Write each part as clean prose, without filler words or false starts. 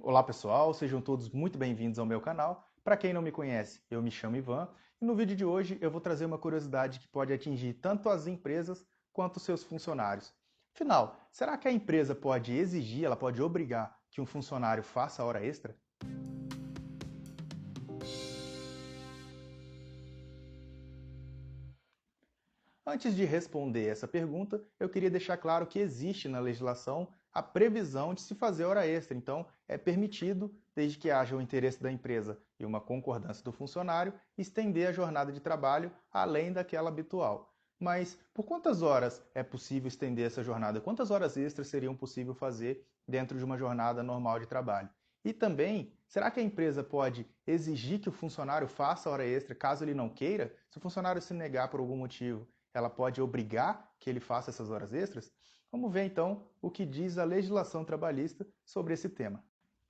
Olá pessoal, sejam todos muito bem-vindos ao meu canal. Para quem não me conhece, eu me chamo Ivan e no vídeo de hoje eu vou trazer uma curiosidade que pode atingir tanto as empresas quanto os seus funcionários. Afinal, será que a empresa pode exigir, ela pode obrigar que um funcionário faça hora extra? Antes de responder essa pergunta, eu queria deixar claro que existe na legislação a previsão de se fazer hora extra. Então, é permitido, desde que haja o interesse da empresa e uma concordância do funcionário, estender a jornada de trabalho além daquela habitual. Mas por quantas horas é possível estender essa jornada? Quantas horas extras seriam possível fazer dentro de uma jornada normal de trabalho? E também, será que a empresa pode exigir que o funcionário faça hora extra caso ele não queira? Se o funcionário se negar por algum motivo, ela pode obrigar que ele faça essas horas extras? Vamos ver então o que diz a legislação trabalhista sobre esse tema.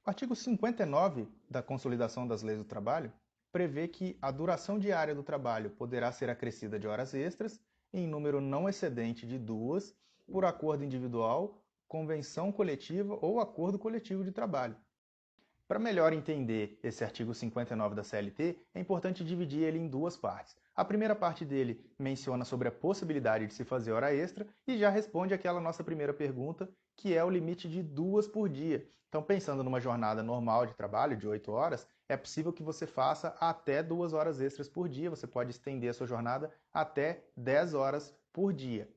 O artigo 59 da Consolidação das Leis do Trabalho prevê que a duração diária do trabalho poderá ser acrescida de horas extras em número não excedente de 2 por acordo individual, convenção coletiva ou acordo coletivo de trabalho. Para melhor entender esse artigo 59 da CLT, é importante dividir ele em duas partes. A primeira parte dele menciona sobre a possibilidade de se fazer hora extra e já responde aquela nossa primeira pergunta, que é o limite de 2 por dia. Então, pensando numa jornada normal de trabalho de 8 horas, é possível que você faça até 2 horas extras por dia. Você pode estender a sua jornada até 10 horas por dia.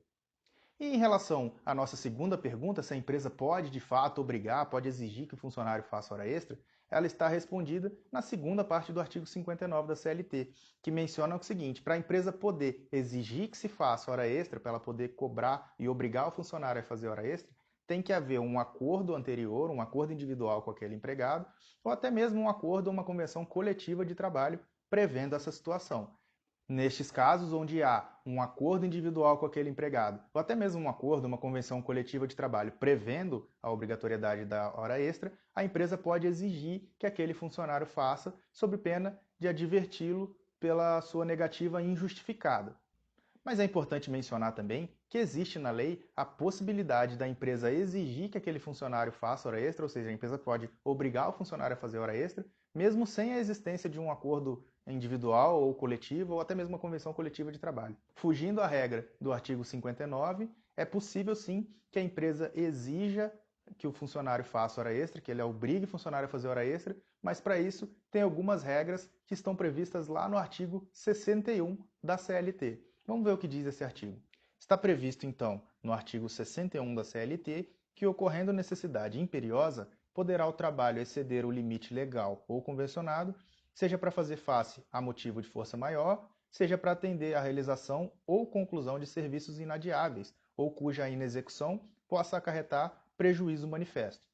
E em relação à nossa segunda pergunta, se a empresa pode de fato obrigar, pode exigir que o funcionário faça hora extra, ela está respondida na segunda parte do artigo 59 da CLT, que menciona o seguinte: para a empresa poder exigir que se faça hora extra, para ela poder cobrar e obrigar o funcionário a fazer hora extra, tem que haver um acordo anterior, um acordo individual com aquele empregado, ou até mesmo um acordo ou uma convenção coletiva de trabalho prevendo essa situação. Nestes casos onde há um acordo individual com aquele empregado, ou até mesmo um acordo, uma convenção coletiva de trabalho prevendo a obrigatoriedade da hora extra, a empresa pode exigir que aquele funcionário faça, sob pena de adverti-lo pela sua negativa injustificada. Mas é importante mencionar também que existe na lei a possibilidade da empresa exigir que aquele funcionário faça hora extra, ou seja, a empresa pode obrigar o funcionário a fazer hora extra, mesmo sem a existência de um acordo individual ou coletivo, ou até mesmo uma convenção coletiva de trabalho. Fugindo à regra do artigo 59, é possível sim que a empresa exija que o funcionário faça hora extra, que ele obrigue o funcionário a fazer hora extra, mas para isso tem algumas regras que estão previstas lá no artigo 61 da CLT. Vamos ver o que diz esse artigo. Está previsto, então, no artigo 61 da CLT, que ocorrendo necessidade imperiosa, poderá o trabalho exceder o limite legal ou convencionado, seja para fazer face a motivo de força maior, seja para atender à realização ou conclusão de serviços inadiáveis, ou cuja inexecução possa acarretar prejuízo manifesto.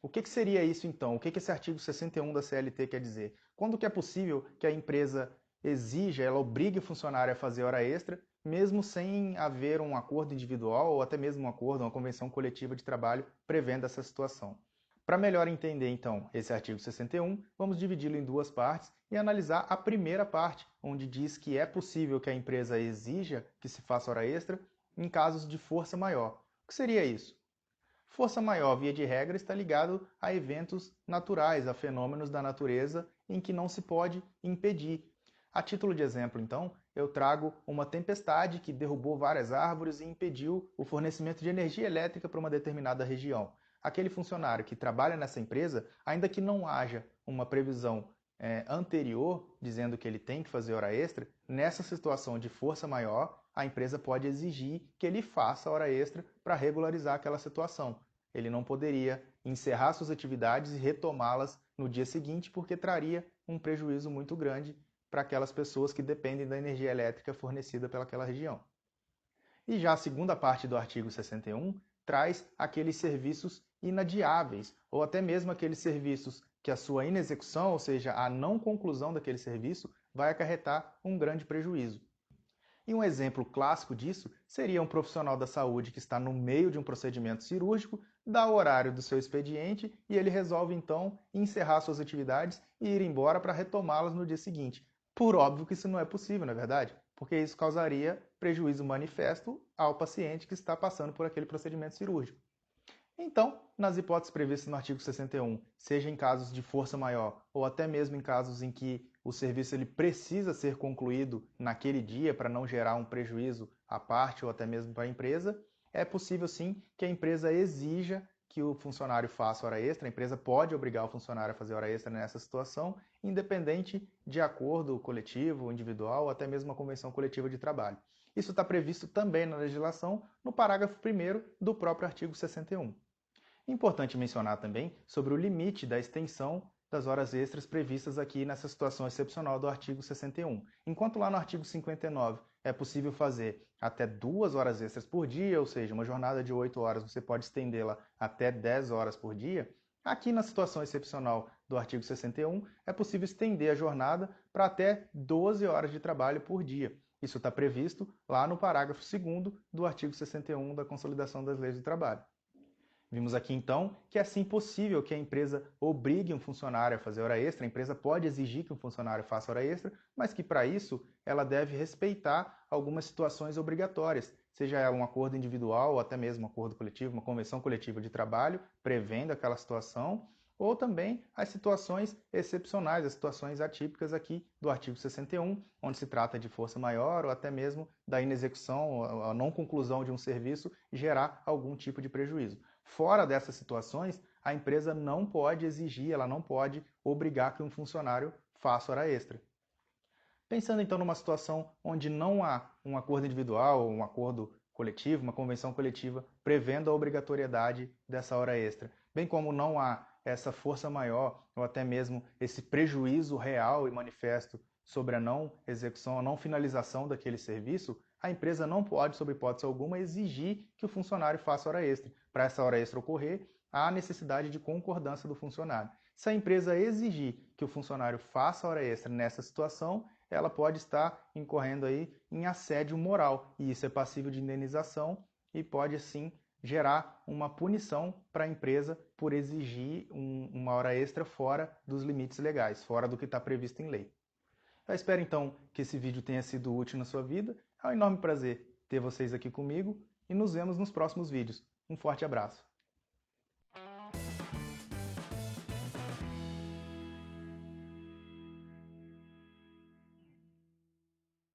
O que seria isso então? O que esse artigo 61 da CLT quer dizer? Quando que é possível que a empresa exija, ela obrigue o funcionário a fazer hora extra, mesmo sem haver um acordo individual ou até mesmo um acordo, uma convenção coletiva de trabalho prevendo essa situação? Para melhor entender, então, esse artigo 61, vamos dividi-lo em duas partes e analisar a primeira parte, onde diz que é possível que a empresa exija que se faça hora extra em casos de força maior. O que seria isso? Força maior, via de regra, está ligado a eventos naturais, a fenômenos da natureza em que não se pode impedir. A título de exemplo, então, eu trago uma tempestade que derrubou várias árvores e impediu o fornecimento de energia elétrica para uma determinada região. Aquele funcionário que trabalha nessa empresa, ainda que não haja uma previsão anterior dizendo que ele tem que fazer hora extra, nessa situação de força maior, a empresa pode exigir que ele faça hora extra para regularizar aquela situação. Ele não poderia encerrar suas atividades e retomá-las no dia seguinte, porque traria um prejuízo muito grande para aquelas pessoas que dependem da energia elétrica fornecida pelaquela região. E já a segunda parte do artigo 61 traz aqueles serviços inadiáveis, ou até mesmo aqueles serviços que a sua inexecução, ou seja, a não conclusão daquele serviço, vai acarretar um grande prejuízo. E um exemplo clássico disso seria um profissional da saúde que está no meio de um procedimento cirúrgico, dá o horário do seu expediente e ele resolve então encerrar suas atividades e ir embora para retomá-las no dia seguinte. Por óbvio que isso não é possível, não é verdade? Porque isso causaria prejuízo manifesto ao paciente que está passando por aquele procedimento cirúrgico. Então, nas hipóteses previstas no artigo 61, seja em casos de força maior ou até mesmo em casos em que o serviço ele precisa ser concluído naquele dia para não gerar um prejuízo à parte ou até mesmo para a empresa, é possível sim que a empresa exija que o funcionário faça hora extra. A empresa pode obrigar o funcionário a fazer hora extra nessa situação, independente de acordo coletivo, individual ou até mesmo uma convenção coletiva de trabalho. Isso está previsto também na legislação, no parágrafo 1º do próprio artigo 61. Importante mencionar também sobre o limite da extensão das horas extras previstas aqui nessa situação excepcional do artigo 61. Enquanto lá no artigo 59 é possível fazer até 2 horas extras por dia, ou seja, uma jornada de 8 horas você pode estendê-la até 10 horas por dia, aqui na situação excepcional do artigo 61 é possível estender a jornada para até 12 horas de trabalho por dia. Isso está previsto lá no parágrafo 2º do artigo 61 da Consolidação das Leis do Trabalho. Vimos aqui então que é sim possível que a empresa obrigue um funcionário a fazer hora extra, a empresa pode exigir que um funcionário faça hora extra, mas que para isso ela deve respeitar algumas situações obrigatórias, seja ela um acordo individual ou até mesmo um acordo coletivo, uma convenção coletiva de trabalho prevendo aquela situação, ou também as situações excepcionais, as situações atípicas aqui do artigo 61, onde se trata de força maior ou até mesmo da inexecução, a não conclusão de um serviço gerar algum tipo de prejuízo. Fora dessas situações, a empresa não pode exigir, ela não pode obrigar que um funcionário faça hora extra. Pensando então numa situação onde não há um acordo individual, um acordo coletivo, uma convenção coletiva prevendo a obrigatoriedade dessa hora extra, bem como não há essa força maior ou até mesmo esse prejuízo real e manifesto sobre a não execução, a não finalização daquele serviço, a empresa não pode, sob hipótese alguma, exigir que o funcionário faça hora extra. Para essa hora extra ocorrer, há necessidade de concordância do funcionário. Se a empresa exigir que o funcionário faça hora extra nessa situação, ela pode estar incorrendo aí em assédio moral, e isso é passível de indenização e pode sim gerar uma punição para a empresa por exigir uma hora extra fora dos limites legais, fora do que está previsto em lei. Eu espero então que esse vídeo tenha sido útil na sua vida. É um enorme prazer ter vocês aqui comigo e nos vemos nos próximos vídeos. Um forte abraço.